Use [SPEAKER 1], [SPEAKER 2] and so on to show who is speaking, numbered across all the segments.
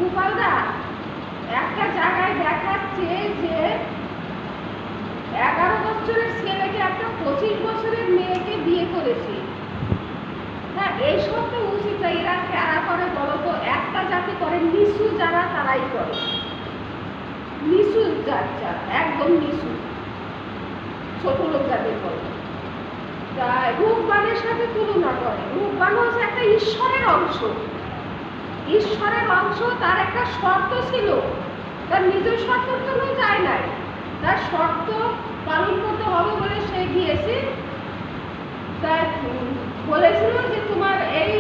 [SPEAKER 1] গোপালদা একটা জায়গায় দেখাচ্ছে যে 11 বছরের ছেলেকে একটা 25 বছরের মেয়েকে বিয়ে করেছে। হ্যাঁ, এইসব তো উচিত না। এরা কারা করে বলো তো? একটা জাতি করে, নিচু যারা তারাই করে, নিচু জাত যারা, একদম নিচু ছোট লোক যাদের বলে। তাই রূপবানের সাথে তুলনা করে। রূপবান হচ্ছে একটা ঈশ্বরের অংশ, ঈশ্বরের অংশ। তার একটা শর্ত ছিল, তার নিজের শর্তের জন্য যায় নাই, তার শর্ত পালন করতে হবে বলে সে গিয়েছে। তাই বলেছিল যে তোমার এই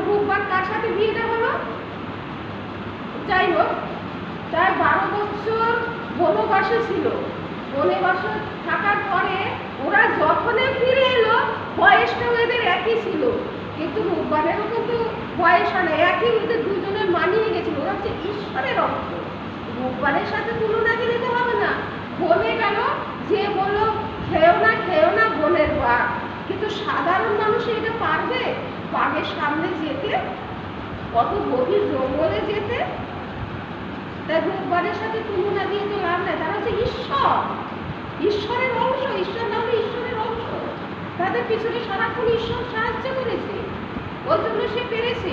[SPEAKER 1] রূপবান কার সাথে বিয়েটা হলো। যাই হোক, তার 12 বছর বনবাসে ছিল। বনবাসে থাকার পরে ওরা যখনই ফিরে এলো, বয়সটা ওদের একই ছিল, কিন্তু রূপবানেরও কিন্তু বয়স হয় না, একই। ওদের দুজনের মানিয়ে গেছিল। ওরা হচ্ছে ঈশ্বরের অংশ। রূপবানের সাথে তুলনা দিতে হবে না। বনে গেল, যে বললো খেও না বনের বাঘ, কিন্তু সাধারণ মানুষ এটা পারবে বাঘের সামনে যেতে, কত গভীর জঙ্গলে যেতে? তাই রূপবানের সাথে তুলনা দিয়ে তো লাভ নাই। তারা হচ্ছে ঈশ্বর, ঈশ্বরের অংশ। ঈশ্বর না হলে ঈশ্বরের অংশ, তাদের পিছনে সারাক্ষণ ঈশ্বর সাহায্য করেছে, ওই জন্য সে পেরেছে।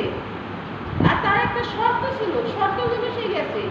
[SPEAKER 1] আর তার একটা শর্ত ছিল, শর্ত জন্য সে গেছে।